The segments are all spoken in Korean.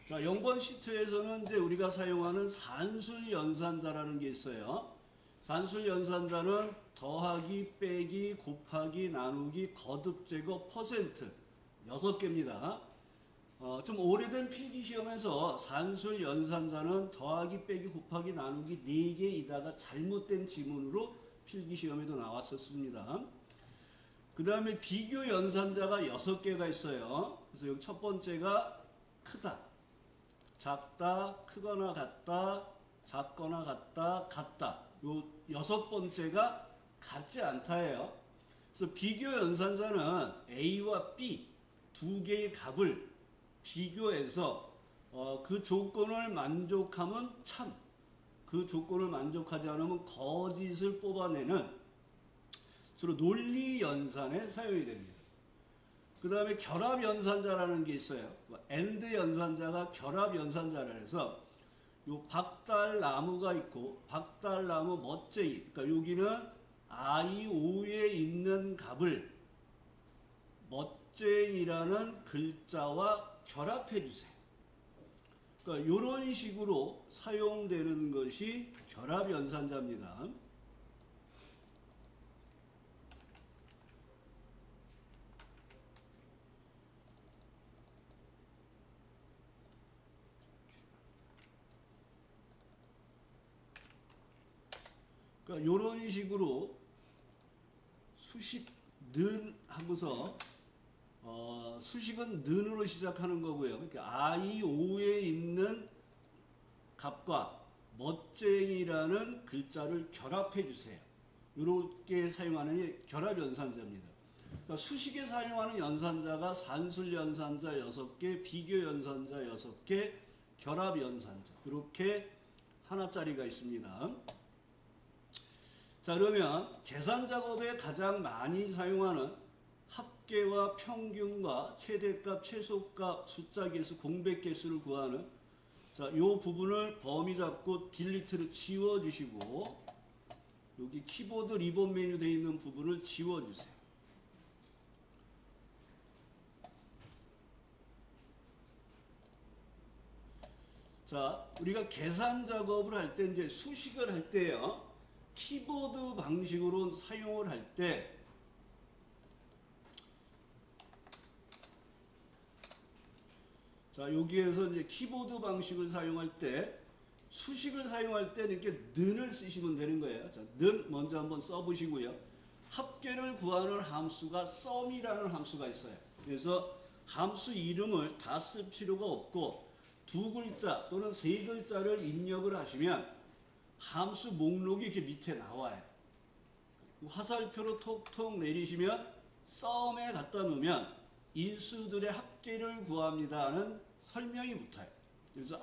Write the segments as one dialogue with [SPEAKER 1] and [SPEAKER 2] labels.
[SPEAKER 1] 자, 0번 시트에서는 이제 우리가 사용하는 산술 연산자라는 게 있어요. 산술 연산자는 더하기, 빼기, 곱하기, 나누기, 거듭, 제거, 퍼센트 6개입니다. 좀 오래된 필기시험에서 산술 연산자는 더하기, 빼기, 곱하기, 나누기 4개이다가 잘못된 지문으로 필기시험에도 나왔었습니다. 그 다음에 비교 연산자가 6개가 있어요. 그래서 여기 첫 번째가 크다, 작다, 크거나 같다, 작거나 같다, 같다. 요 6번째가 같지 않다예요. 그래서 비교 연산자는 A와 B 두 개의 값을 비교해서 그 조건을 만족하면 참, 그 조건을 만족하지 않으면 거짓을 뽑아내는 주로 논리 연산에 사용이 됩니다. 그 다음에 결합 연산자라는 게 있어요. AND 연산자가 결합 연산자라 해서 요 박달나무가 있고 박달나무 멋쟁이, 그러니까 여기는 I5에 있는 값을 멋쟁이라는 글자와 결합해 주세요. 그러니까 이런 식으로 사용되는 것이 결합 연산자입니다. 그러니까 이런 식으로 수식 는 하고서 수식은 는으로 시작하는 거고요. 그러니까 I5에 있는 값과 멋쟁이라는 글자를 결합해 주세요. 이렇게 사용하는 게 결합 연산자입니다. 그러니까 수식에 사용하는 연산자가 산술 연산자 6개, 비교 연산자 6개, 결합 연산자 이렇게 하나짜리가 있습니다. 자, 그러면 계산 작업에 가장 많이 사용하는 합계와 평균과 최대값, 최소값, 숫자 개수, 공백 개수를 구하는 자, 요 부분을 범위 잡고 딜리트를 지워 주시고 여기 키보드 리본 메뉴 되어 있는 부분을 지워 주세요. 자, 우리가 계산 작업을 할 때 이제 수식을 할 때요. 키보드 방식으로 사용을 할 때 자, 여기에서 이제 키보드 방식을 사용할 때 수식을 사용할 때 이렇게 는을 쓰시면 되는 거예요. 자, 는 먼저 한번 써 보시고요. 합계를 구하는 함수가 sum이라는 함수가 있어요. 그래서 함수 이름을 다 쓸 필요가 없고 두 글자 또는 세 글자를 입력을 하시면 함수 목록이 이렇게 밑에 나와요. 화살표로 톡톡 내리시면 sum에 갖다 놓으면 인수들의 합계를 구합니다는 설명이 붙어요. 그래서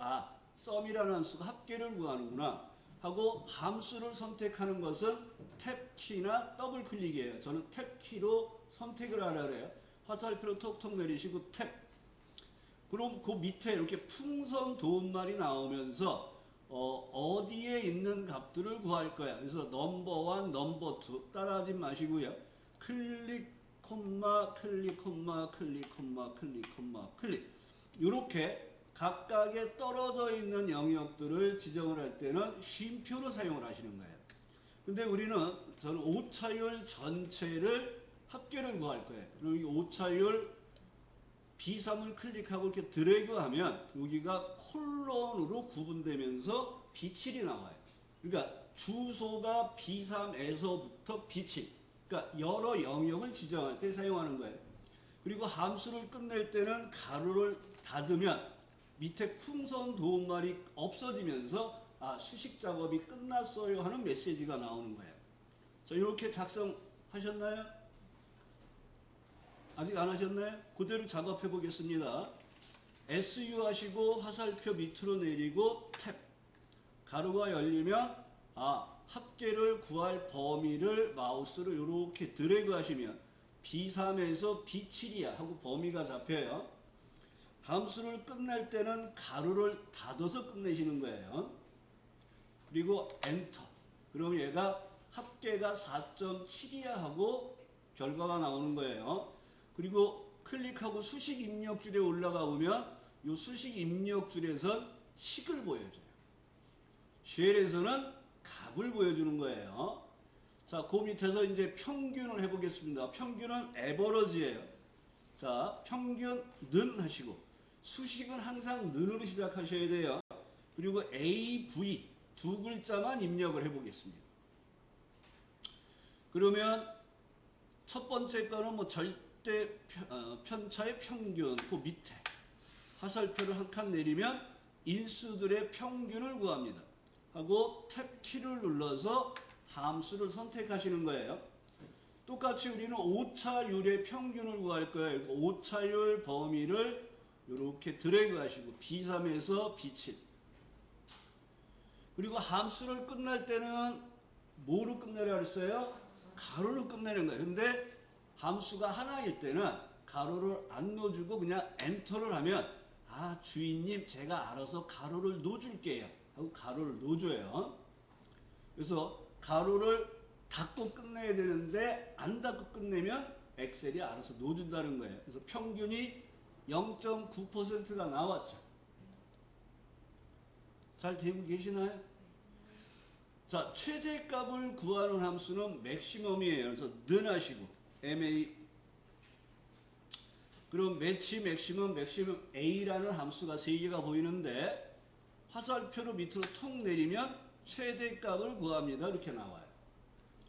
[SPEAKER 1] sum이라는 함수가 합계를 구하는구나 하고 함수를 선택하는 것은 탭키나 더블 클릭이에요. 저는 탭키로 선택을 하라 그래요. 화살표로 톡톡 내리시고 탭. 그럼 그 밑에 이렇게 풍선 도움말이 나오면서 어디에 있는 값들을 구할 거야. 그래서 넘버 1, 넘버 2 따라하지 마시고요. 클릭, 콤마, 클릭, 콤마, 클릭, 콤마, 클릭, 콤마, 클릭. 이렇게 각각의 떨어져 있는 영역들을 지정을 할 때는 쉼표로 사용을 하시는 거예요. 근데 저는 오차율 전체를 합계를 구할 거예요. 그럼 이 오차율 B3을 클릭하고 이렇게 드래그하면 여기가 콜론으로 구분되면서 B7이 나와요. 그러니까 주소가 B3에서부터 B7. 그러니까 여러 영역을 지정할 때 사용하는 거예요. 그리고 함수를 끝낼 때는 가로를 닫으면 밑에 풍선 도움말이 없어지면서 수식 작업이 끝났어요 하는 메시지가 나오는 거예요. 자, 이렇게 작성하셨나요? 아직 안 하셨나요? 그대로 작업해 보겠습니다. SU 하시고 화살표 밑으로 내리고 탭. 가로가 열리면 합계를 구할 범위를 마우스로 이렇게 드래그 하시면 B3에서 B7이야 하고 범위가 잡혀요. 함수를 끝낼 때는 가로를 닫아서 끝내시는 거예요. 그리고 엔터. 그럼 얘가 합계가 4.7이야 하고 결과가 나오는 거예요. 그리고 클릭하고 수식 입력줄에 올라가 보면 이 수식 입력 줄에선 식을 보여줘요. 쉘에서는 값을 보여주는 거예요. 자, 그 밑에서 이제 평균을 해보겠습니다. 평균은 에버러지예요. 자, 평균은 하시고 수식은 항상 는으로 시작하셔야 돼요. 그리고 AV 두 글자만 입력을 해보겠습니다. 그러면 첫 번째 거는 뭐 절대 편차의 평균, 그 밑에 화살표를 한 칸 내리면 인수들의 평균을 구합니다. 하고 탭키를 눌러서 함수를 선택하시는 거예요. 똑같이 우리는 오차율의 평균을 구할 거예요. 오차율 범위를 이렇게 드래그 하시고 B3에서 B7. 그리고 함수를 끝날 때는 뭐로 끝내라 그랬어요? 가로로 끝내는 거예요. 근데 함수가 하나일 때는 가로를 안 넣어주고 그냥 엔터를 하면 아, 주인님 제가 알아서 가로를 넣어줄게요 하고 가로를 넣어줘요. 그래서 가로를 닫고 끝내야 되는데 안 닫고 끝내면 엑셀이 알아서 넣어준다는 거예요. 그래서 평균이 0.9%가 나왔죠. 잘 되고 계시나요? 자, 최대값을 구하는 함수는 맥시멈이에요. 그래서 는 하시고 MA. 그럼 매치 맥시멈 A라는 함수가 3개가 보이는데 화살표로 밑으로 톡 내리면 최대값을 구합니다. 이렇게 나와요.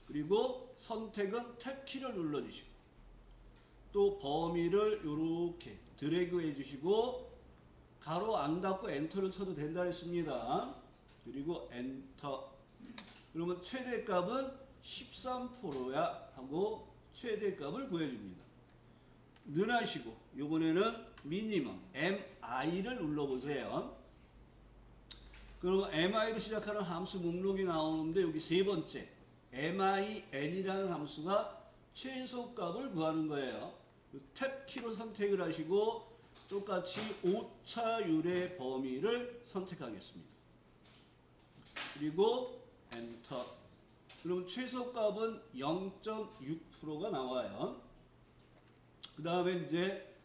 [SPEAKER 1] 그리고 선택은 탭키를 눌러주시고 또 범위를 이렇게 드래그 해주시고 가로 안 닫고 엔터를 쳐도 된다 했습니다. 그리고 엔터. 그러면 최대값은 13%야 하고 최대값을 구해줍니다. 는 하시고 이번에는 미니멈 MI를 눌러보세요. 그러면 MI로 시작하는 함수 목록이 나오는데 여기 세 번째 MIN이라는 함수가 최소값을 구하는 거예요. 탭키로 선택을 하시고 똑같이 오차율의 범위를 선택하겠습니다. 그리고 엔터. 그럼 최소값은 0.6%가 나와요. 그 다음에 이제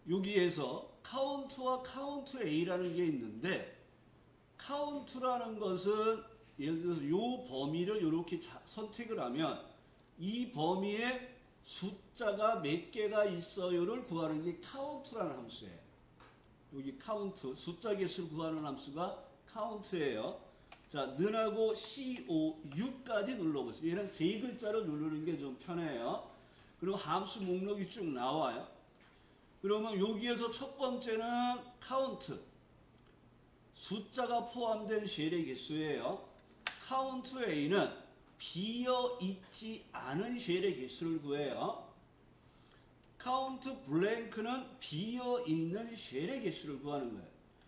[SPEAKER 1] 여기에서 카운트와 카운트 A라는 게 있는데 카운트라는 것은 예를 들어서 이 범위를 이렇게 선택을 하면 이 범위에 숫자가 몇 개가 있어요를 구하는 게 카운트라는 함수예요. 여기 카운트, 숫자 개수를 구하는 함수가 카운트예요. 자, 는하고 COU까지 눌러보세요. 얘는 세 글자를 누르는 게 좀 편해요. 그리고 함수 목록이 쭉 나와요. 그러면 여기에서 첫 번째는 카운트. 숫자가 포함된 쉘의 개수예요. 카운트 A는 비어 있지 않은 쉘의 개수를 구해요. 카운트 블랭크는 비어 있는 쉘의 개수를 구하는 거예요.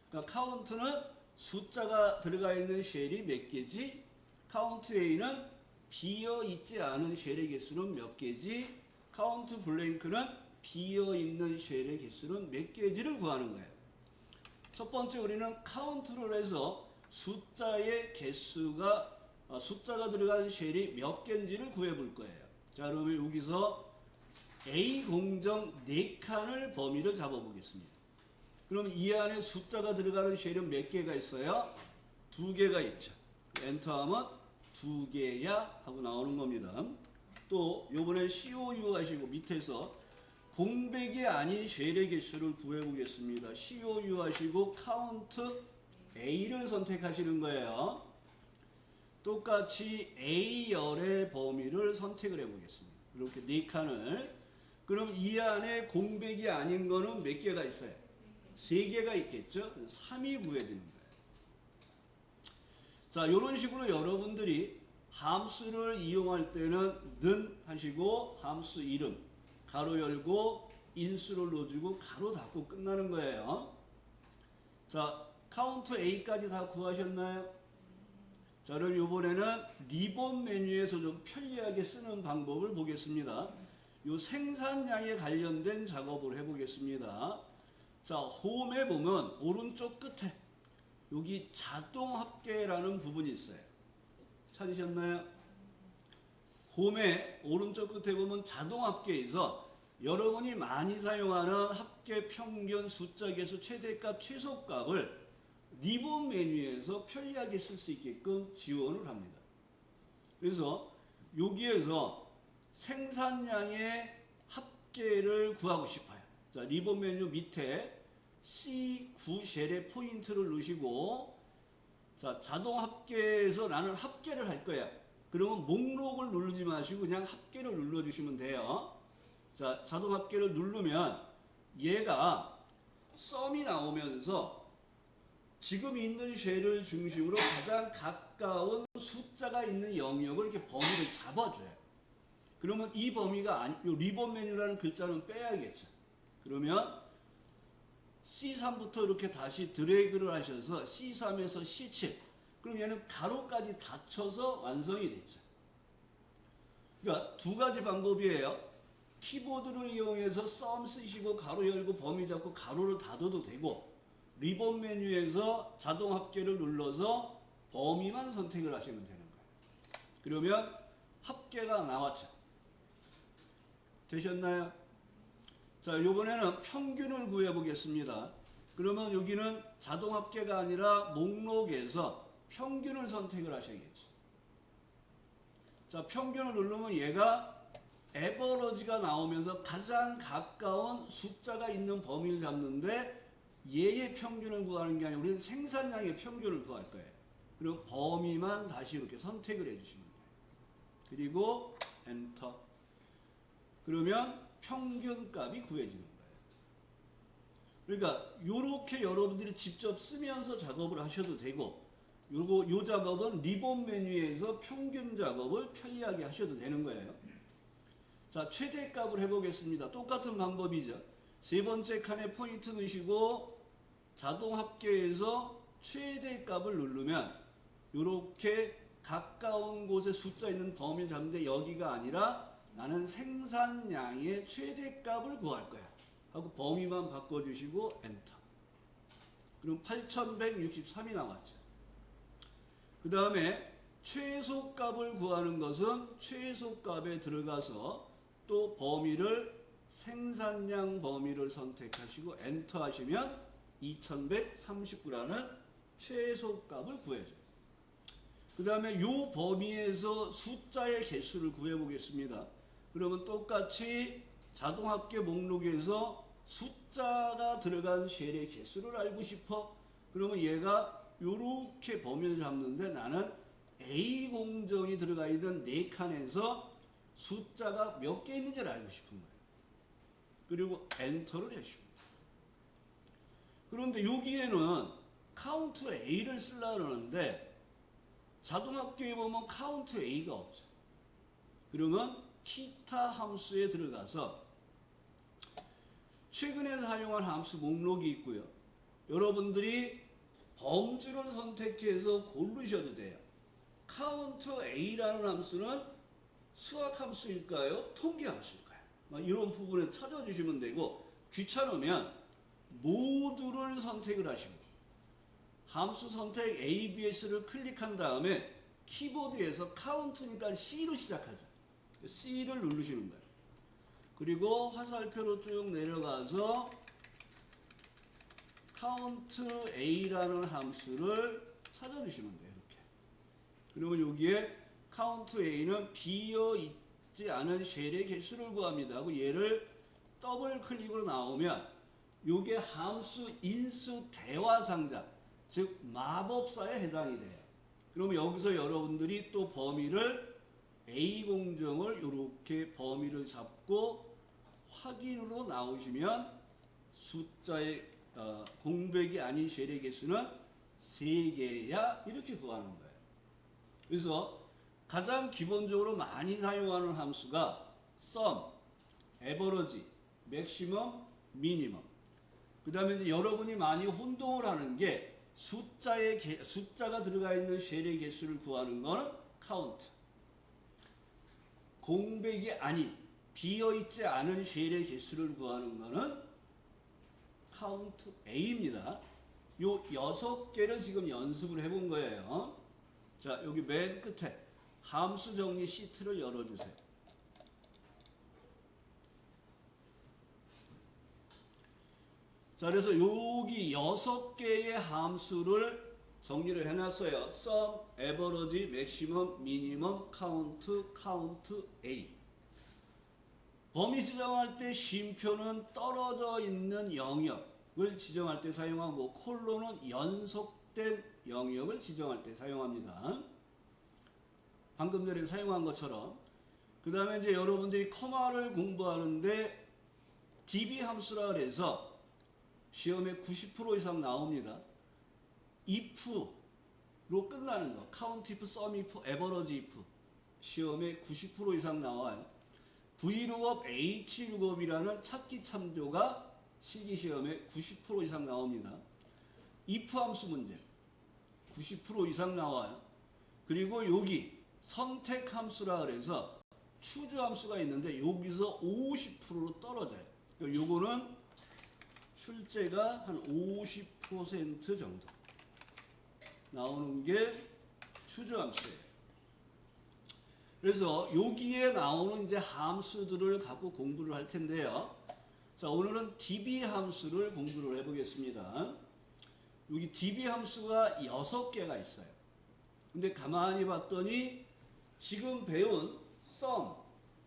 [SPEAKER 1] 그러니까 카운트는 숫자가 들어가 있는 쉘이 몇 개지? 카운트 A는 비어 있지 않은 쉘의 개수는 몇 개지? 카운트 블랭크는 비어 있는 쉘의 개수는 몇 개지를 구하는 거예요. 첫 번째 우리는 카운트를 해서 숫자의 개수가 숫자가 들어간 쉘이 몇 개인지를 구해 볼 거예요. 자, 그러면 여기서 A 공정 4칸을 범위를 잡아 보겠습니다. 그럼 이 안에 숫자가 들어가는 쉘은 몇 개가 있어요? 2개가 있죠. 엔터하면 2개야 하고 나오는 겁니다. 또 요번에 COU 하시고 밑에서 공백이 아닌 쉘의 개수를 구해 보겠습니다. COU 하시고 카운트 A를 선택하시는 거예요. 똑같이 A열의 범위를 선택을 해 보겠습니다. 이렇게 4칸을. 그럼 이 안에 공백이 아닌 거는 몇 개가 있어요? 3개가 있겠죠? 3이 구해지는 거예요. 자, 이런 식으로 여러분들이 함수를 이용할 때는 는 하시고 함수 이름 가로 열고 인수를 넣어주고 가로 닫고 끝나는 거예요. 자, 카운트 A까지 다 구하셨나요? 자, 그럼 이번에는 리본 메뉴에서 좀 편리하게 쓰는 방법을 보겠습니다. 이 생산량에 관련된 작업을 해보겠습니다. 자, 홈에 보면 오른쪽 끝에 여기 자동 합계라는 부분이 있어요. 찾으셨나요? 홈에 오른쪽 끝에 보면 자동 합계에서 여러분이 많이 사용하는 합계 평균 숫자 계수 최대값 최소값을 리본 메뉴에서 편리하게 쓸 수 있게끔 지원을 합니다. 그래서 여기에서 생산량의 합계를 구하고 싶어요. 자, 리본 메뉴 밑에 C9 셀에 포인트를 누르시고, 자, 자동 합계에서 나는 합계를 할 거야. 그러면 목록을 누르지 마시고 그냥 합계를 눌러주시면 돼요. 자, 자동 합계를 누르면 얘가 썸이 나오면서 지금 있는 쉘을 중심으로 가장 가까운 숫자가 있는 영역을 이렇게 범위를 잡아줘요. 그러면 이 범위가 아니, 요 리본 메뉴라는 글자는 빼야겠죠. 그러면 C3부터 이렇게 다시 드래그를 하셔서 C3에서 C7. 그럼 얘는 가로까지 닫혀서 완성이 됐죠. 그러니까 두 가지 방법이에요. 키보드를 이용해서 썸 쓰시고 가로 열고 범위 잡고 가로를 닫아도 되고, 리본 메뉴에서 자동 합계를 눌러서 범위만 선택을 하시면 되는 거예요. 그러면 합계가 나왔죠. 되셨나요? 자, 이번에는 평균을 구해 보겠습니다. 그러면 여기는 자동 합계가 아니라 목록에서 평균을 선택을 하셔야겠죠. 자, 평균을 누르면 얘가 에버러지가 나오면서 가장 가까운 숫자가 있는 범위를 잡는데, 얘의 평균을 구하는 게 아니라 우리는 생산량의 평균을 구할 거예요. 그리고 범위만 다시 이렇게 선택을 해주시면 돼요. 그리고 엔터. 그러면 평균값이 구해지는 거예요. 그러니까 이렇게 여러분들이 직접 쓰면서 작업을 하셔도 되고, 요 작업은 리본 메뉴에서 평균 작업을 편리하게 하셔도 되는 거예요. 자, 최대값을 해보겠습니다. 똑같은 방법이죠. 세 번째 칸에 포인트 넣으시고 자동 합계에서 최대값을 누르면 이렇게 가까운 곳에 숫자 있는 범위를 잡는데, 여기가 아니라 나는 생산량의 최대값을 구할 거야 하고 범위만 바꿔주시고 엔터. 그럼 8163이 나왔죠. 그 다음에 최소값을 구하는 것은 최소값에 들어가서 또 범위를 생산량 범위를 선택하시고 엔터 하시면 2139라는 최소값을 구해줘요. 그 다음에 이 범위에서 숫자의 개수를 구해보겠습니다. 그러면 똑같이 자동합계 목록에서 숫자가 들어간 쉘의 개수를 알고 싶어. 그러면 얘가 이렇게 범위를 잡는데, 나는 A 공정이 들어가 있는 4칸에서 숫자가 몇 개 있는지를 알고 싶은 거예요. 그리고 엔터를 해줍니다. 그런데 여기에는 카운트 A를 쓰려고 그러는데 자동합계에 보면 카운트 A가 없죠. 그러면 기타 함수에 들어가서 최근에 사용한 함수 목록이 있고요. 여러분들이 범주를 선택해서 고르셔도 돼요. 카운트 A라는 함수는 수학 함수일까요? 통계 함수일까요? 이런 부분에 찾아주시면 되고, 귀찮으면 모두를 선택을 하시고 함수 선택 ABS를 클릭한 다음에 키보드에서 카운트니까 C로 시작하죠. C를 누르시는 거예요. 그리고 화살표로 쭉 내려가서 카운트 A라는 함수를 찾아주시면 돼요. 이렇게. 그러면 여기에 카운트 A는 비어있지 않은 쉘의 개수를 구합니다 하고 얘를 더블 클릭으로 나오면 이게 함수 인수 대화 상자, 즉 마법사에 해당이 돼요. 그러면 여기서 여러분들이 또 범위를 A 공정을 이렇게 범위를 잡고 확인으로 나오시면 숫자의 공백이 아닌 쉘의 개수는 3개야 이렇게 구하는 거예요. 그래서 가장 기본적으로 많이 사용하는 함수가 sum, average, maximum, minimum. 그 다음에 이제 여러분이 많이 혼동을 하는 게 숫자가 들어가 있는 쉘의 개수를 구하는 거는 count. 공백이 아닌 비어있지 않은 쉘의 개수를 구하는 거는 count A입니다. 요 6개를 지금 연습을 해본 거예요. 자, 여기 맨 끝에 함수 정리 시트를 열어주세요. 자, 그래서 여기 6개의 함수를 정리를 해놨어요. sum, average, maximum, minimum, count A. 범위 지정할 때 쉼표는 떨어져 있는 영역을 지정할 때 사용하고 콜론은 연속된 영역을 지정할 때 사용합니다. 방금 전에 사용한 것처럼. 그 다음에 이제 여러분들이 커마를 공부하는데 db 함수라 그래서 시험에 90% 이상 나옵니다. if로 끝나는 거. count if, sum if, average if. 시험에 90% 이상 나와요. Vlookup, Hlookup이라는 찾기 참조가 실기시험에 90% 이상 나옵니다. if 함수 문제 90% 이상 나와요. 그리고 여기 선택 함수라 그래서 choose 함수가 있는데 여기서 50%로 떨어져요. 요거는 출제가 한 50% 정도 나오는 게 choose 함수예요. 그래서 여기에 나오는 이제 함수들을 갖고 공부를 할 텐데요. 자, 오늘은 db 함수를 공부를 해보겠습니다. 여기 db 함수가 6개가 있어요. 근데 가만히 봤더니 지금 배운 sum,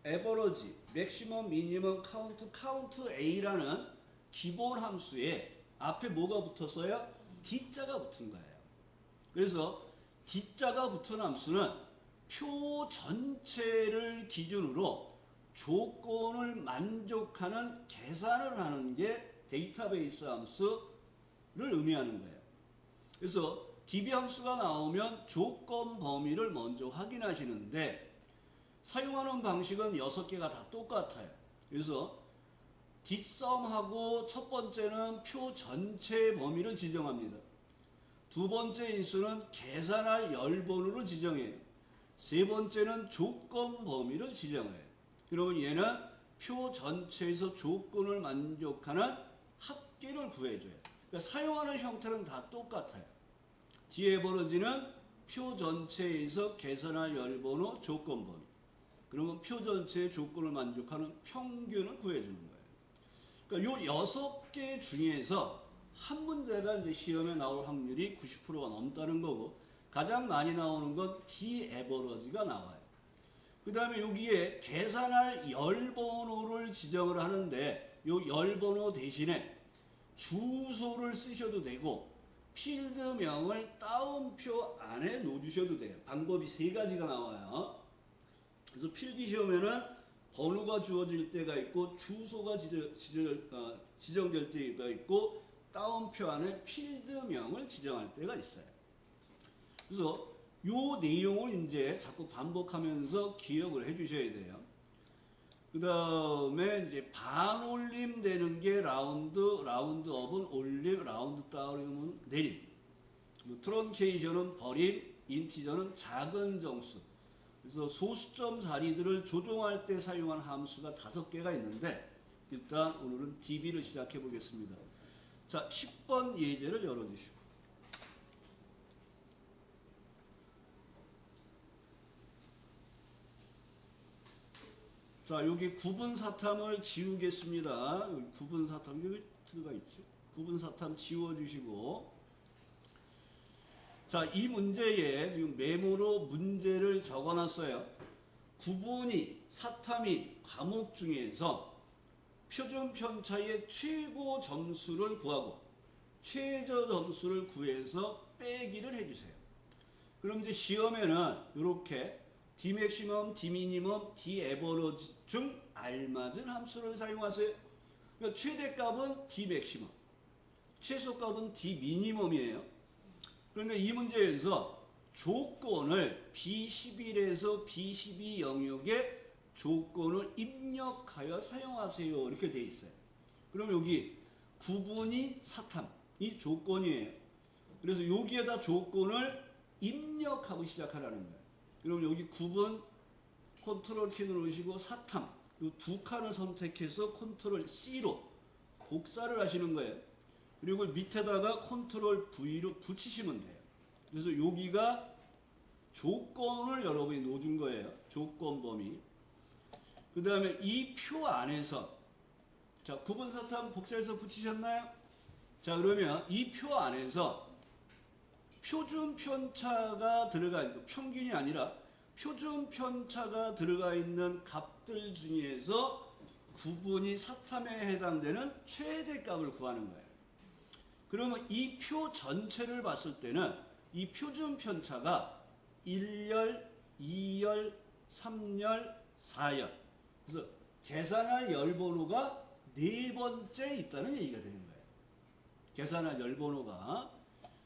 [SPEAKER 1] average, maximum, minimum, count A라는 기본 함수에 앞에 뭐가 붙었어요? D자가 붙은 거예요. 그래서 D자가 붙은 함수는 표 전체를 기준으로 조건을 만족하는 계산을 하는 게 데이터베이스 함수를 의미하는 거예요. 그래서 db 함수가 나오면 조건 범위를 먼저 확인하시는데 사용하는 방식은 6개가 다 똑같아요. 그래서 dsum하고 첫 번째는 표 전체 범위를 지정합니다. 두 번째 인수는 계산할 열번호를 지정해요. 세 번째는 조건 범위를 지정해요. 그러면 얘는 표 전체에서 조건을 만족하는 합계를 구해줘요. 그러니까 사용하는 형태는 다 똑같아요. dAverage는 표 전체에서 계산할 열번호 조건 범위. 그러면 표 전체의 조건을 만족하는 평균을 구해주는 거예요. 그러니까 요 6개 중에서 한 문제가 이제 시험에 나올 확률이 90%가 넘다는 거고 가장 많이 나오는 건 dAverage가 나와요. 그 다음에 여기에 계산할 열번호를 지정을 하는데 요 열번호 대신에 주소를 쓰셔도 되고 필드명을 따옴표 안에 넣어주셔도 돼요. 방법이 3가지가 나와요. 그래서 필기시험에는 번호가 주어질 때가 있고 주소가 지정될 때가 있고 따옴표 안에 필드명을 지정할 때가 있어요. 그래서 요 내용을 이제 자꾸 반복하면서 기억을 해 주셔야 돼요. 그 다음에 이제 반올림 되는 게 라운드업은 올림, 라운드 다운은 내림. 트런케이션은 버림, 인티저는 작은 정수. 그래서 소수점 자리들을 조종할 때 사용한 함수가 5개가 있는데 일단 오늘은 db를 시작해 보겠습니다. 자, 10번 예제를 열어주시고. 자, 여기 구분사탐을 지우겠습니다. 여기 구분사탐 여기 들어가 있죠. 구분사탐 지워주시고. 자, 이 문제에 지금 메모로 문제를 적어놨어요. 구분이 사탐이 과목 중에서 표준 편차의 최고 점수를 구하고 최저 점수를 구해서 빼기를 해주세요. 그럼 이제 시험에는 이렇게 dmaximum, dminimum, daverage 중 알맞은 함수를 사용하세요. 그러니까 최대값은 dmaximum, 최소값은 dminimum이에요. 그런데 이 문제에서 조건을 B11에서 B12 영역에 조건을 입력하여 사용하세요. 이렇게 돼 있어요. 그럼 여기 구분이 사탐이 조건이에요. 그래서 여기에다 조건을 입력하고 시작하라는 거예요. 그럼 여기 구분 컨트롤 키 누르시고 사탐 이 2칸을 선택해서 컨트롤 C로 복사를 하시는 거예요. 그리고 밑에다가 컨트롤 V로 붙이시면 돼요. 그래서 여기가 조건을 여러분이 넣어준 거예요. 조건 범위. 그 다음에 이 표 안에서 자 구분 사탐 복사해서 붙이셨나요? 자, 그러면 이 표 안에서 표준 편차가 들어가 있고, 평균이 아니라 표준 편차가 들어가 있는 값들 중에서 구분이 사탐에 해당되는 최대값을 구하는 거예요. 그러면 이 표 전체를 봤을 때는 이 표준 편차가 1열, 2열, 3열, 4열. 그래서 계산할 열번호가 네 번째 있다는 얘기가 되는 거예요. 계산할 열번호가.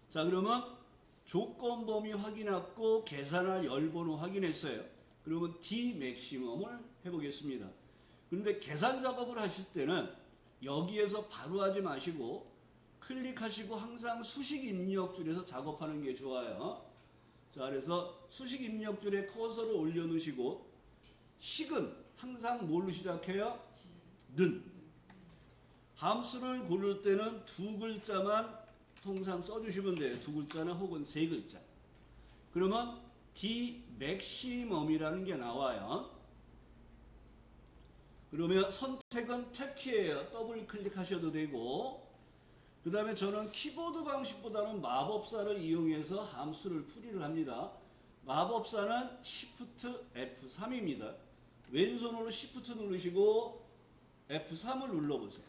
[SPEAKER 1] 자, 그러면 조건 범위 확인했고 계산할 열번호 확인했어요. 그러면 D 맥시멈을 해보겠습니다. 그런데 계산 작업을 하실 때는 여기에서 바로 하지 마시고 클릭하시고 항상 수식 입력줄에서 작업하는 게 좋아요. 자, 그래서 수식 입력줄에 커서를 올려놓으시고 식은 항상 뭘로 시작해요? 는. 함수를 고를 때는 두 글자만 통상 써주시면 돼요. 두 글자나 혹은 세 글자. 그러면 D 맥시멈이라는 게 나와요. 그러면 선택은 탭키예요. 더블 클릭하셔도 되고, 그 다음에 저는 키보드 방식보다는 마법사를 이용해서 함수를 풀이를 합니다. 마법사는 Shift F3입니다. 왼손으로 Shift 누르시고 F3을 눌러보세요.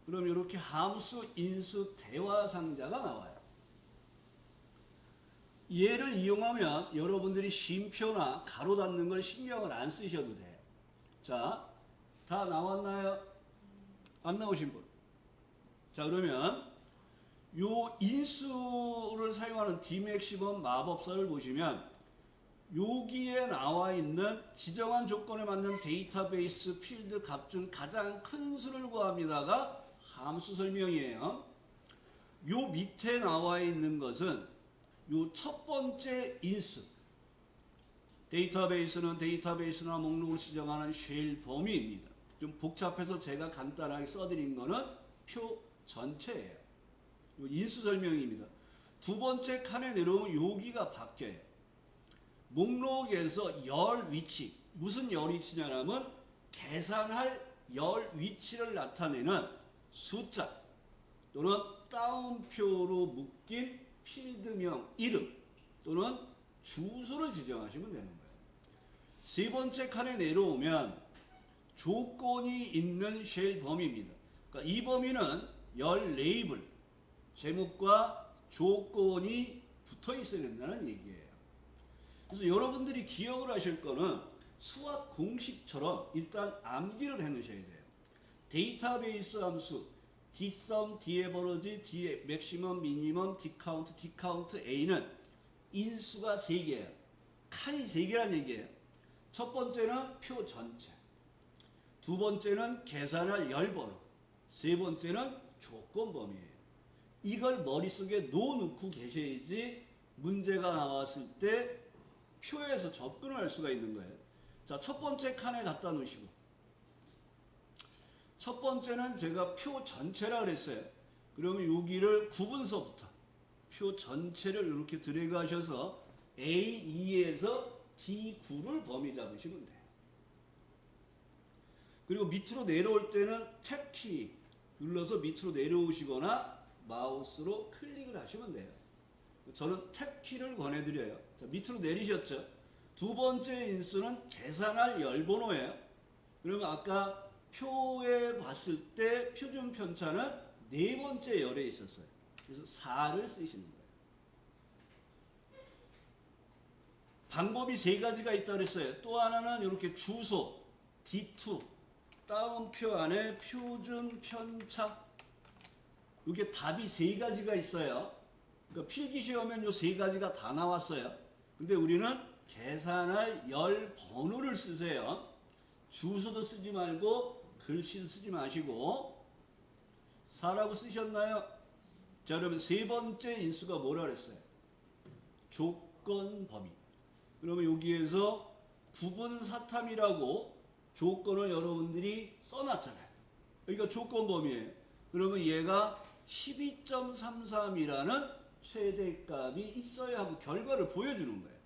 [SPEAKER 1] 그럼 이렇게 함수 인수 대화 상자가 나와요. 얘를 이용하면 여러분들이 쉼표나 가로 닫는 걸 신경을 안 쓰셔도 돼요. 자, 다 나왔나요? 안 나오신 분? 자, 그러면 요 인수를 사용하는 D맥시멈 마법사를 보시면 여기에 나와 있는 지정한 조건에 맞는 데이터베이스 필드 값 중 가장 큰 수를 구합니다가 함수 설명이에요. 요 밑에 나와 있는 것은 요 첫 번째 인수. 데이터베이스는 데이터베이스나 목록을 지정하는 쉘 범위입니다. 좀 복잡해서 제가 간단하게 써드린 거는 표 전체예요. 요 인수 설명입니다. 두 번째 칸에 내려오면 여기가 바뀌어요. 목록에서 열 위치. 무슨 열 위치냐면 계산할 열 위치를 나타내는 숫자 또는 따옴표로 묶인 필드명 이름 또는 주소를 지정하시면 되는 거예요. 세 번째 칸에 내려오면 조건이 있는 쉘 범위입니다. 그러니까 이 범위는 열 레이블, 제목과 조건이 붙어 있어야 된다는 얘기예요. 그래서 여러분들이 기억을 하실 거는 수학 공식처럼 일단 암기를 해 놓으셔야 돼요. 데이터베이스 함수 dsum, daverage, dmaximum, minimum, dcount, dcount a는 인수가 3개예요. 칸이 3개란 얘기예요. 첫 번째는 표 전체, 두 번째는 계산할 열번호, 세 번째는 조건 범위예요. 이걸 머릿속에 놓고 계셔야지 문제가 나왔을 때 표에서 접근을 할 수가 있는 거예요. 자, 첫 번째 칸에 갖다 놓으시고, 첫 번째는 제가 표 전체라 그랬어요. 그러면 여기를 구분서부터 표 전체를 이렇게 드래그 하셔서 A2에서 D9를 범위 잡으시면 돼요. 그리고 밑으로 내려올 때는 탭키 눌러서 밑으로 내려오시거나 마우스로 클릭을 하시면 돼요. 저는 탭키를 권해드려요. 자, 밑으로 내리셨죠? 두 번째 인수는 계산할 열번호예요. 그러면 아까 표에 봤을 때 표준 편차는 네 번째 열에 있었어요. 그래서 4를 쓰시는 거예요. 방법이 세 가지가 있다고 그랬어요. 또 하나는 이렇게 주소 D2 따옴표 안에 표준 편차, 이게 답이 세 가지가 있어요. 그러니까 필기시험엔 요 세 가지가 다 나왔어요. 근데 우리는 계산할 열 번호를 쓰세요. 주소도 쓰지 말고 글씨도 쓰지 마시고 4라고 쓰셨나요? 자, 그러면 세 번째 인수가 뭐라 그랬어요? 조건 범위. 그러면 여기에서 구분 사탐이라고 조건을 여러분들이 써놨잖아요. 여기가 조건 범위예요. 그러면 얘가 12.33이라는 최대값이 있어야 하고 결과를 보여주는 거예요.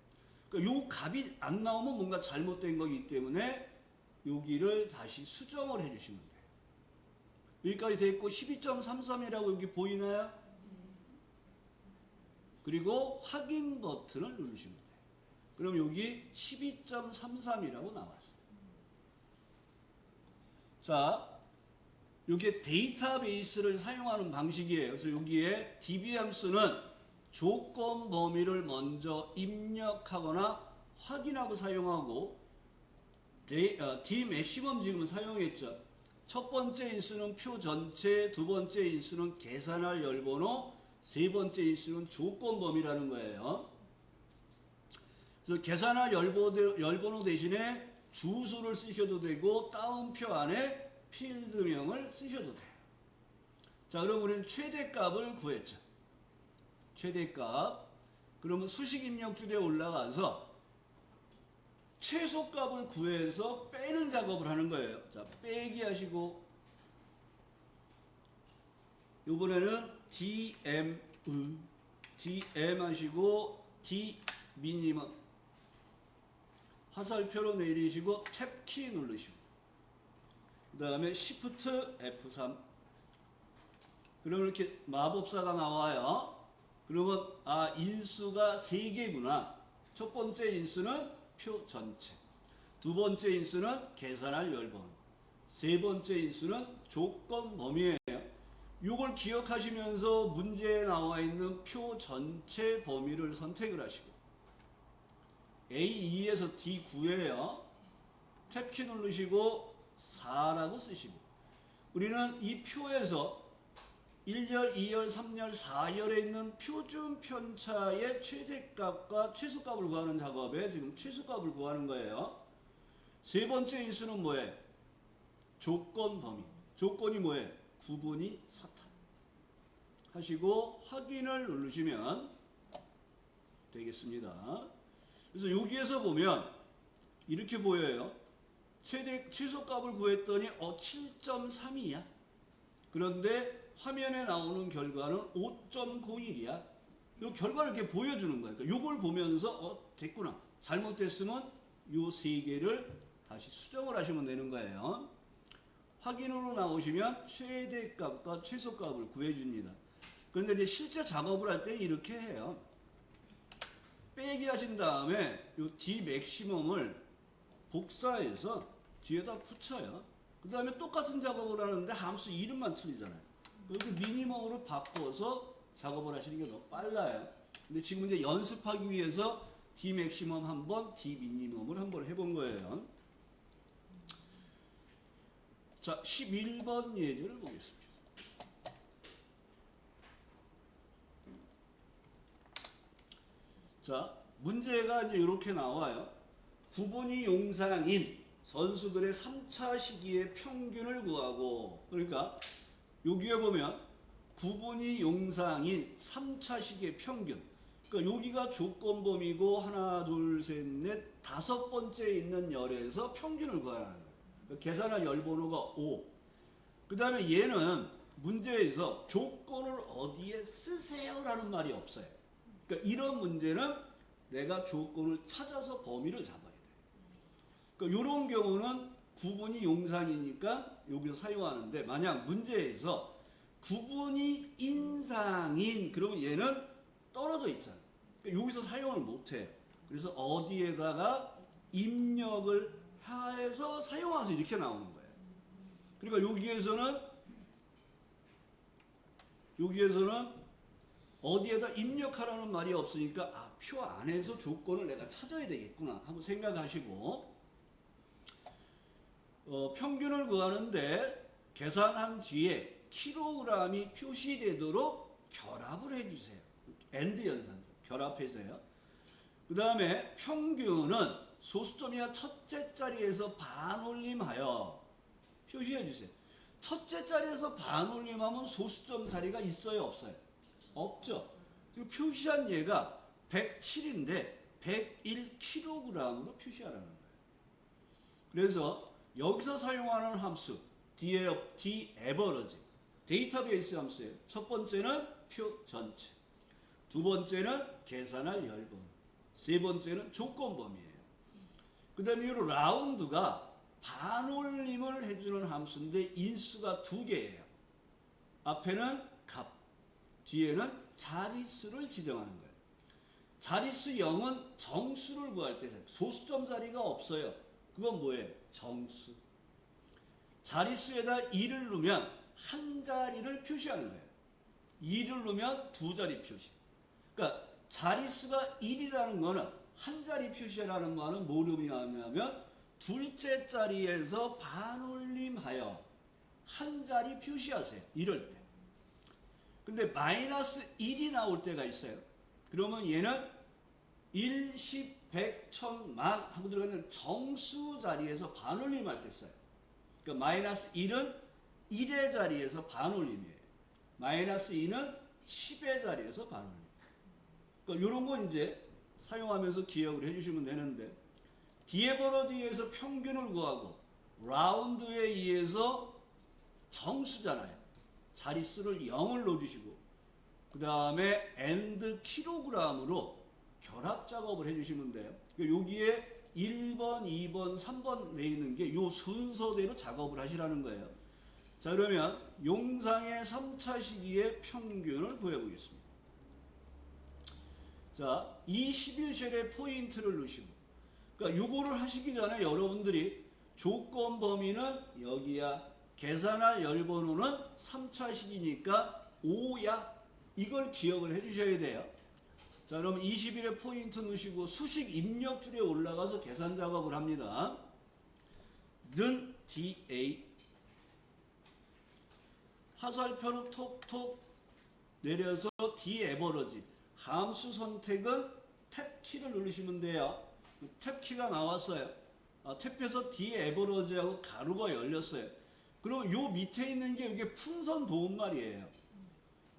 [SPEAKER 1] 그러니까 요 값이 안 나오면 뭔가 잘못된 거기 때문에 여기를 다시 수정을 해주시면 돼요. 여기까지 돼 있고 12.33이라고 여기 보이나요? 그리고 확인 버튼을 누르시면 돼요. 그럼 여기 12.33이라고 나왔어요. 자, 이게 데이터베이스를 사용하는 방식이에요. 그래서 여기에 db 함수는 조건 범위를 먼저 입력하거나 확인하고 사용하고 dmaximum 지금 사용했죠. 첫 번째 인수는 표 전체, 두 번째 인수는 계산할 열번호, 세 번째 인수는 조건 범위라는 거예요. 그래서 계산할 열번호 대신에 주소를 쓰셔도 되고 다운표 안에 필드명을 쓰셔도 돼요. 자, 그럼 우리는 최대값을 구했죠. 최대값. 그러면 수식 입력줄에 올라가서 최소값을 구해서 빼는 작업을 하는 거예요. 자, 빼기 하시고 이번에는 DM 하시고 D 미니멈 화살표로 내리시고 탭키 누르시고 그 다음에 Shift F3 그러면 이렇게 마법사가 나와요. 그러면 인수가 3개구나. 첫 번째 인수는 표 전체, 두 번째 인수는 계산할 열번호, 세 번째 인수는 조건 범위예요. 이걸 기억하시면서 문제에 나와 있는 표 전체 범위를 선택을 하시고 A2에서 D9에요. 탭키 누르시고 4라고 쓰시고 우리는 이 표에서 1열, 2열, 3열, 4열에 있는 표준 편차의 최대값과 최소값을 구하는 작업에 지금 최소값을 구하는 거예요. 세 번째 인수는 뭐예요? 조건 범위. 조건이 뭐예요? 구분이 사타. 하시고 확인을 누르시면 되겠습니다. 그래서 여기에서 보면 이렇게 보여요. 최소값을 구했더니 7.32야. 그런데 화면에 나오는 결과는 5.01이야. 이 결과를 이렇게 보여주는 거예요. 그러니까 이걸 보면서 됐구나. 잘못됐으면 이 세 개를 다시 수정을 하시면 되는 거예요. 확인으로 나오시면 최대값과 최소값을 구해줍니다. 그런데 이제 실제 작업을 할 때 이렇게 해요. 빼기 하신 다음에 이 D 맥시멈을 복사해서 뒤에다 붙여요. 그 다음에 똑같은 작업을 하는데 함수 이름만 틀리잖아요. 여기 미니멈으로 바꿔서 작업을 하시는 게 더 빨라요. 근데 지금 이제 연습하기 위해서 D 맥시멈 한번, D 미니멈을 한번 해본 거예요. 자, 11번 예제를 보겠습니다. 자, 문제가 이제 이렇게 나와요. 구분이 용상인 선수들의 3차 시기의 평균을 구하고, 그러니까 여기에 보면 구분이 용상인 3차 시기의 평균. 그러니까 여기가 조건 범위고 하나, 둘, 셋, 넷, 다섯 번째 있는 열에서 평균을 구하라는 거예요. 그러니까 계산할 열 번호가 5. 그 다음에 얘는 문제에서 조건을 어디에 쓰세요라는 말이 없어요. 그러니까 이런 문제는 내가 조건을 찾아서 범위를 잡아야 돼. 그러니까 이런 경우는 구분이 용상이니까 여기서 사용하는데 만약 문제에서 구분이 인상인 그러면 얘는 떨어져 있잖아요. 그러니까 여기서 사용을 못해요. 그래서 어디에다가 입력을 해서 사용해서 이렇게 나오는 거예요. 그러니까 여기에서는 어디에다 입력하라는 말이 없으니까 표 안에서 조건을 내가 찾아야 되겠구나 하고 생각하시고 평균을 구하는데 계산한 뒤에 킬로그램이 표시되도록 결합을 해주세요. AND 연산점 결합해서요. 그 다음에 평균은 소수점이야 첫째 자리에서 반올림하여 표시해주세요. 첫째 자리에서 반올림하면 소수점 자리가 있어요, 없어요? 없죠. 지금 표시한 얘가 107인데 101kg으로 표시하라는 거예요. 그래서 여기서 사용하는 함수 D-average 데이터베이스 함수예요. 첫 번째는 표 전체, 두 번째는 계산할 열번, 세 번째는 조건 범위예요. 그 다음에 이 라운드가 반올림을 해주는 함수인데 인수가 2개예요. 앞에는 값, 뒤에는 자릿수를 지정하는 거예요. 자릿수 0은 정수를 구할 때 소수점 자리가 없어요. 그건 뭐예요? 정수. 자릿수에다 2를 넣으면 한 자리를 표시하는 거예요. 2를 넣으면 두 자리 표시. 그러니까 자릿수가 1이라는 거는 한 자리 표시라는 말은 뭘 의미하냐면 둘째 자리에서 반올림하여 한 자리 표시하세요. 이럴 때. 근데 마이너스 1이 나올 때가 있어요. 그러면 얘는 1, 10, 100, 1000만 하고 들어가는 정수 자리에서 반올림할 때 써요. 그러니까 마이너스 1은 1의 자리에서 반올림이에요. 마이너스 2는 10의 자리에서 반올림. 그러니까 이런 거 이제 사용하면서 기억을 해주시면 되는데 디에버러지에서 평균을 구하고 라운드에 의해서 정수잖아요. 자릿수를 0을 넣어주시고 그 다음에 엔드 킬로그램으로 결합 작업을 해주시면 돼요. 여기에 1번, 2번, 3번 내 있는 게 이 순서대로 작업을 하시라는 거예요. 자, 그러면 용상의 3차 시기의 평균을 구해보겠습니다. 자, 이 11쉘에 포인트를 넣으시고 그러니까 요거를 하시기 전에 여러분들이 조건 범위는 여기야. 계산할 열번호는 3차 시기니까 5야. 이걸 기억을 해주셔야 돼요. 자, 그럼 20일에 포인트 넣으시고 수식 입력줄에 올라가서 계산 작업을 합니다. 는 DA 화살표는 톡톡 내려서 D 에버러지 함수 선택은 탭키를 누르시면 돼요. 탭키가 나왔어요. 탭에서 D 에버러지하고 가로가 열렸어요. 그럼 요 밑에 있는 게 이게 풍선 도움말이에요.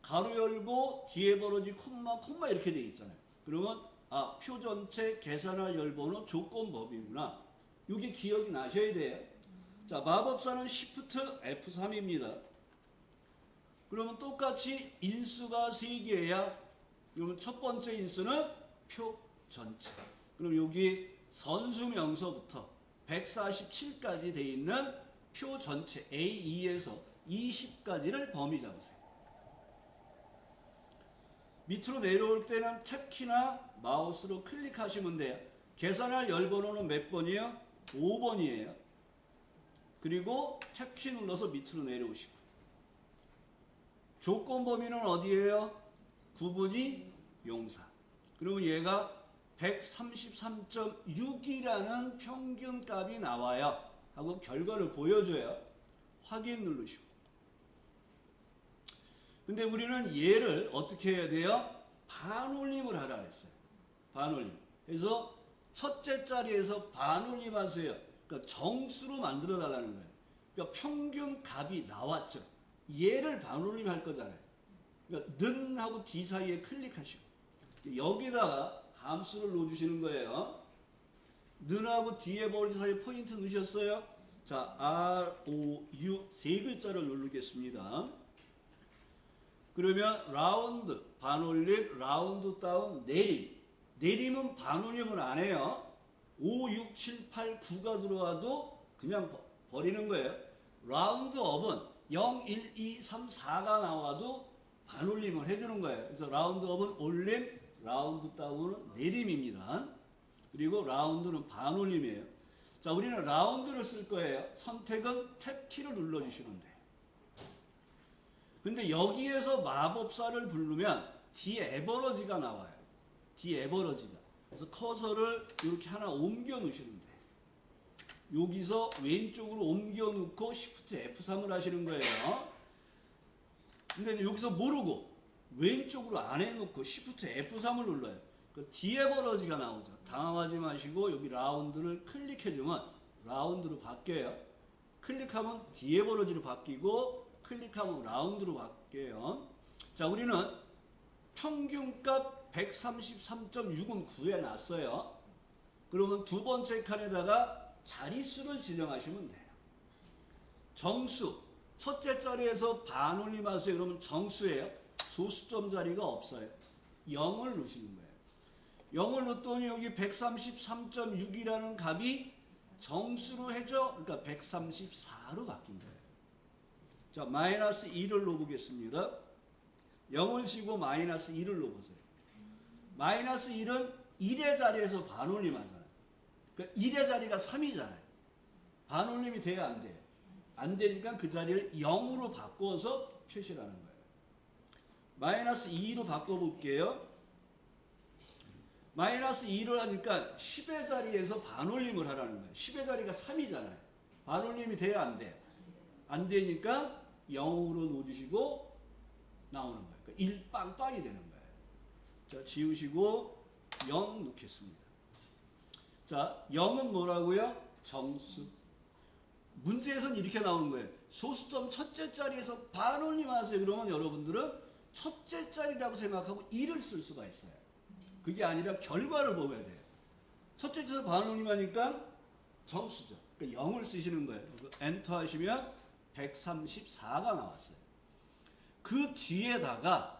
[SPEAKER 1] 가로 열고 D 에버러지 콤마 이렇게 돼 있잖아요. 그러면 표 전체 계산할 열번호 조건 범위구나. 이게 기억이 나셔야 돼요. 자, 마법사는 Shift F3입니다. 그러면 똑같이 인수가 3개야. 그러면 첫 번째 인수는 표 전체. 그럼 여기 선수명서부터 147까지 돼 있는 표 전체 A2에서 20까지를 범위 잡으세요. 밑으로 내려올 때는 탭키나 마우스로 클릭하시면 돼요. 계산할 열번호는 몇 번이에요? 5번이에요. 그리고 탭키 눌러서 밑으로 내려오시고 조건 범위는 어디예요? 구분이 용사. 그러면 얘가 133.6이라는 평균값이 나와요. 하고 결과를 보여줘요. 확인 누르시고. 근데 우리는 얘를 어떻게 해야 돼요? 반올림을 하라 그랬어요. 반올림. 그래서 첫째 자리에서 반올림 하세요. 그러니까 정수로 만들어 달라는 거예요. 그러니까 평균 값이 나왔죠. 얘를 반올림 할 거잖아요. 그러니까 는 하고 D 사이에 클릭하시고 여기다가 함수를 넣어주시는 거예요. 는하고 D의 버리지 사이에 포인트 넣으셨어요. 자, ROU 세 글자를 누르겠습니다. 그러면 라운드, 반올림, 라운드 다운, 내림. 내림은 반올림을 안 해요. 5, 6, 7, 8, 9가 들어와도 그냥 버리는 거예요. 라운드 업은 0, 1, 2, 3, 4가 나와도 반올림을 해주는 거예요. 그래서 라운드 업은 올림, 라운드 다운은 내림입니다. 그리고 라운드는 반올림이에요. 자, 우리는 라운드를 쓸 거예요. 선택은 탭키를 눌러주시면 돼요. 근데 여기에서 마법사를 부르면 D 에버러지가 나와요. D 에버러지가. 그래서 커서를 이렇게 하나 옮겨 놓으시면 돼요. 여기서 왼쪽으로 옮겨 놓고 Shift F3을 하시는 거예요. 근데 여기서 모르고 왼쪽으로 안 해놓고 Shift F3을 눌러요. 그 D 에버러지가 나오죠. 당황하지 마시고 여기 라운드를 클릭해주면 라운드로 바뀌어요. 클릭하면 D 에버러지로 바뀌고 클릭하면 라운드로 바뀌어요. 자, 우리는 평균값 133.6은 구해놨어요. 그러면 두 번째 칸에다가 자릿수를 지정하시면 돼요. 정수, 첫째 자리에서 반올림하세요. 그러면 정수예요. 소수점 자리가 없어요. 0을 넣으시는 거예요. 0을 넣었더니 여기 133.6이라는 값이 정수로 해줘. 그러니까 134로 바뀐 거예요. 자, 마이너스 2를 놓보겠습니다. 0을 쥐고 마이너스 2를 놓보세요. 마이너스 1은 1의 자리에서 반올림하잖아요. 그러니까 1의 자리가 3이잖아요. 반올림이 돼야 안 돼요. 안 되니까 그 자리를 0으로 바꿔서 표시를 하는 거예요. 마이너스 2로 바꿔볼게요. 마이너스 2를 하니까 10의 자리에서 반올림을 하라는 거예요. 10의 자리가 3이잖아요. 반올림이 돼야 안 돼요. 안 되니까 0으로 놓으시고 나오는 거예요. 그러니까 1 빵빵이 되는 거예요. 자, 지우시고 0 놓겠습니다. 자, 0은 뭐라고요? 정수. 문제에서는 이렇게 나오는 거예요. 소수점 첫째 자리에서 반올림하세요. 그러면 여러분들은 첫째 자리라고 생각하고 1을 쓸 수가 있어요. 그게 아니라 결과를 보셔야 돼요. 첫째 자리에서 반올림하니까 정수죠. 그러니까 0을 쓰시는 거예요. 엔터 하시면 134가 나왔어요. 그 뒤에다가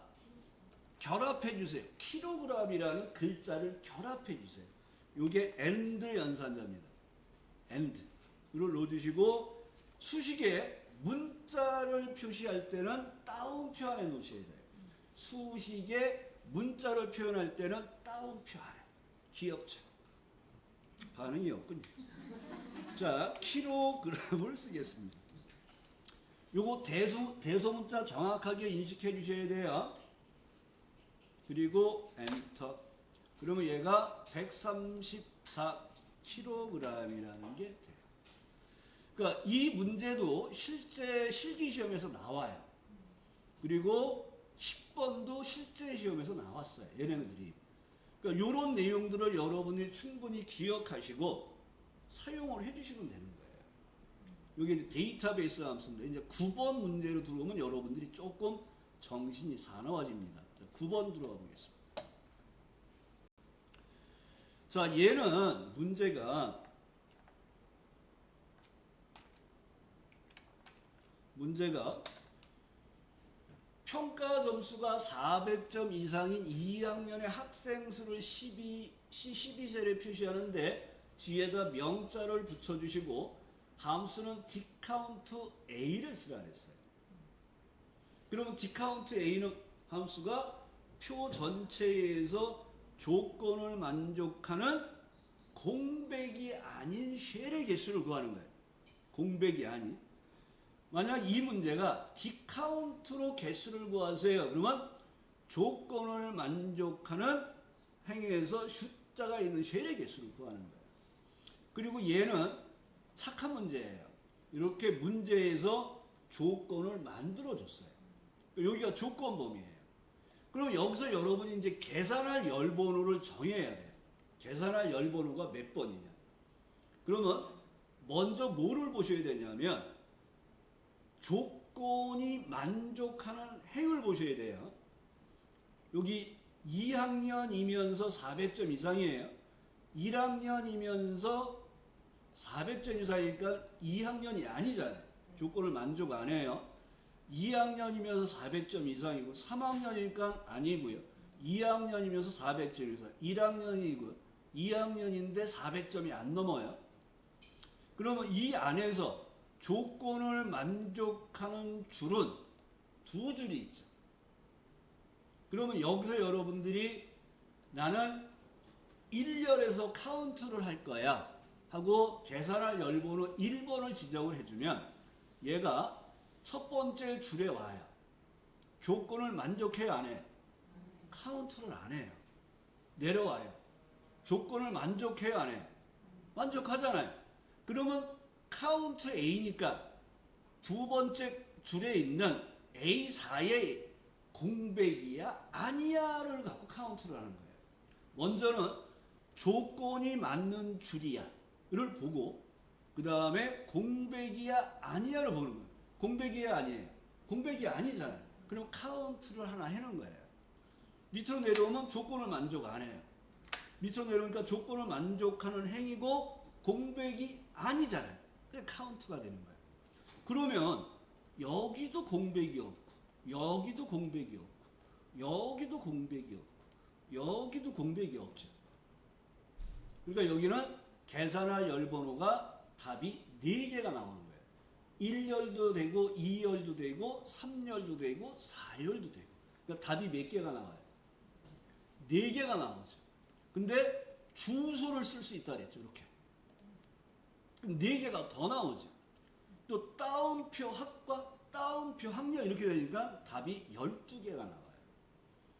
[SPEAKER 1] 결합해 주세요. 킬로그램이라는 글자를 결합해 주세요. 이게 and 연산자입니다. and. 이걸 넣어주시고 수식에 문자를 표시할 때는 따옴표 안에 놓으셔야 돼요. 수식에 문자를 표현할 때는 따옴표 안에. 귀엽죠? 반응이 없군요. 자, 킬로그램을 쓰겠습니다. 요거 대소문자 정확하게 인식해 주셔야 돼요. 그리고 엔터. 그러면 얘가 134kg이라는 게 돼요. 그러니까 이 문제도 실제 실기시험에서 나와요. 그리고 10번도 실제 시험에서 나왔어요. 얘네들이. 그러니까 이런 내용들을 여러분이 충분히 기억하시고 사용을 해주시면 되는 거예요. 이게 데이터베이스 함수인데 이제 9번 문제로 들어오면 여러분들이 조금 정신이 사나워집니다. 9번 들어가 보겠습니다. 자, 얘는 문제가 평가 점수가 400점 이상인 2학년의 학생 수를 12세를 표시하는데 뒤에다 명자를 붙여주시고 함수는 dcount a를 쓰라 그랬어요. 그러면 dcount a는 함수가 표 전체에서 조건을 만족하는 공백이 아닌 쉘의 개수를 구하는 거예요. 공백이 아닌. 만약 이 문제가 dcount로 개수를 구하세요. 그러면 조건을 만족하는 행에서 숫자가 있는 쉘의 개수를 구하는 거예요. 그리고 얘는 착한 문제예요. 이렇게 문제에서 조건을 만들어줬어요. 여기가 조건범위예요. 그럼 여기서 여러분이 이제 계산할 열번호를 정해야 돼요. 계산할 열번호가 몇 번이냐. 그러면 먼저 뭐를 보셔야 되냐면 조건이 만족하는 행을 보셔야 돼요. 여기 2학년이면서 400점 이상이에요. 1학년이면서 400점 이상이니까 2학년이 아니잖아요. 조건을 만족 안 해요. 2학년이면서 400점 이상이고 3학년이니까 아니고요. 2학년이면서 400점 이상. 1학년이고 2학년인데 400점이 안 넘어요. 그러면 이 안에서 조건을 만족하는 줄은 두 줄이 있죠. 그러면 여기서 여러분들이 나는 1열에서 카운트를 할 거야 하고 계산할 열번호 1번을 지정을 해주면 얘가 첫 번째 줄에 와요. 조건을 만족해요, 안 해요? 카운트를 안 해요. 내려와요. 조건을 만족해요, 안 해요? 만족하잖아요. 그러면 카운트 A니까 두 번째 줄에 있는 A4의 공백이야 아니야를 갖고 카운트를 하는 거예요. 먼저는 조건이 맞는 줄이야를 보고 그 다음에 공백이야 아니야를 보는 거예요. 공백이야 아니에요? 공백이 아니잖아요. 그럼 카운트를 하나 해놓은 거예요. 밑으로 내려오면 조건을 만족 안 해요. 밑으로 내려오니까 조건을 만족하는 행위고 공백이 아니잖아요. 그게 카운트가 되는 거예요. 그러면 여기도 공백이 없고 여기도 공백이 없고 여기도 공백이 없고 여기도 공백이 없죠. 그러니까 여기는 계산할 열번호가 답이 4개가 나오는 거예요. 1열도 되고 2열도 되고 3열도 되고 4열도 되고. 그러니까 답이 몇 개가 나와요? 4개가 나오죠. 근데 주소를 쓸 수 있다 그랬죠. 이렇게. 그럼 4개가 더 나오죠. 또 따옴표 학과, 따옴표 학년 이렇게 되니까 답이 12개가 나와요.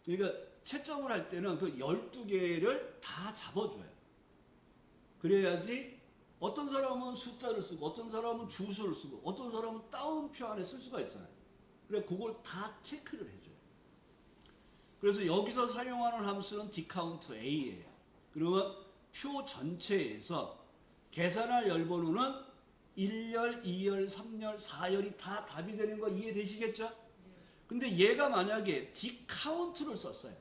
[SPEAKER 1] 그러니까 채점을 할 때는 그 12개를 다 잡아줘요. 그래야지 어떤 사람은 숫자를 쓰고 어떤 사람은 주소를 쓰고 어떤 사람은 따옴표 안에 쓸 수가 있잖아요. 그래 그걸 다 체크를 해줘요. 그래서 여기서 사용하는 함수는 dcount a예요. 그러면 표 전체에서 계산할 열번호는 1열, 2열, 3열, 4열이 다 답이 되는 거 이해되시겠죠? 근데 얘가 만약에 dcount를 썼어요.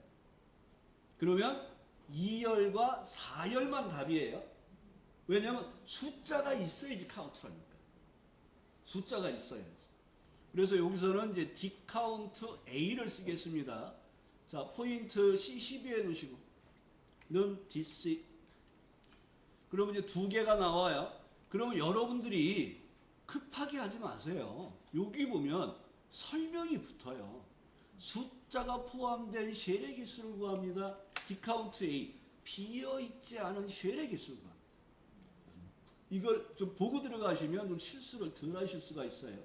[SPEAKER 1] 그러면 2열과 4열만 답이에요. 왜냐하면 숫자가 있어야지 카운트라니까. 숫자가 있어야지. 그래서 여기서는 이제 dcount a를 쓰겠습니다. 자, 포인트 C12에 놓으시고 는 DC. 그러면 이제 2개가 나와요. 그러면 여러분들이 급하게 하지 마세요. 여기 보면 설명이 붙어요. 숫자가 포함된 쉘의 개수를 구합니다. dcount A. 비어있지 않은 쉘의 개수를 구합니다. 이걸 좀 보고 들어가시면 좀 실수를 덜 하실 수가 있어요.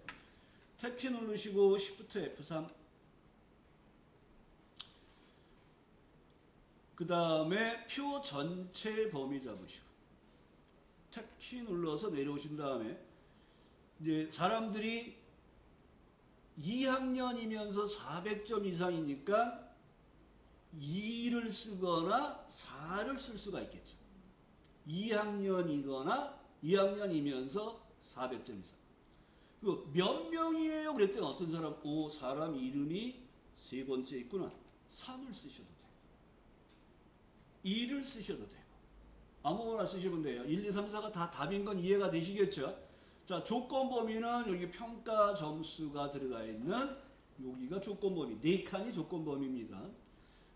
[SPEAKER 1] 탭키 누르시고 Shift F3. 그 다음에 표 전체 범위 잡으시고 탭키 눌러서 내려오신 다음에 이제 사람들이 2학년이면서 400점 이상이니까 2를 쓰거나 4를 쓸 수가 있겠죠. 2학년이거나 2학년이면서 400점 이상. 그 몇 명이에요? 그랬더니 어떤 사람, 사람 이름이 세 번째 있구나. 3을 쓰셔도 돼요. 2를 쓰셔도 되고. 아무거나 쓰시면 돼요. 1, 2, 3, 4가 다 답인 건 이해가 되시겠죠? 자, 조건 범위는 여기 평가 점수가 들어가 있는 여기가 조건 범위. 4칸이 조건 범위입니다.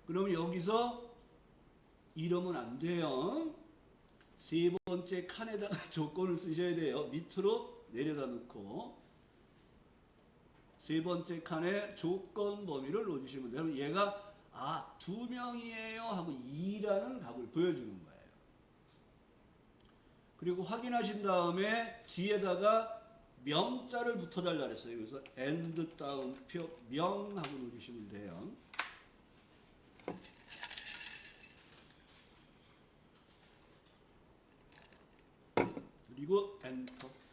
[SPEAKER 1] 그러면 여기서 이러면 안 돼요. 세 번째 칸에다가 조건을 쓰셔야 돼요. 밑으로 내려다 놓고 세 번째 칸에 조건 범위를 넣어주시면 돼요. 얘가 2명이에요 하고 2라는 값을 보여주는 거예요. 그리고 확인하신 다음에 뒤에다가 명자를 붙여달라 그랬어요. 그래서 and 따옴표 명 하고 넣어주시면 돼요. 그리고 엔터.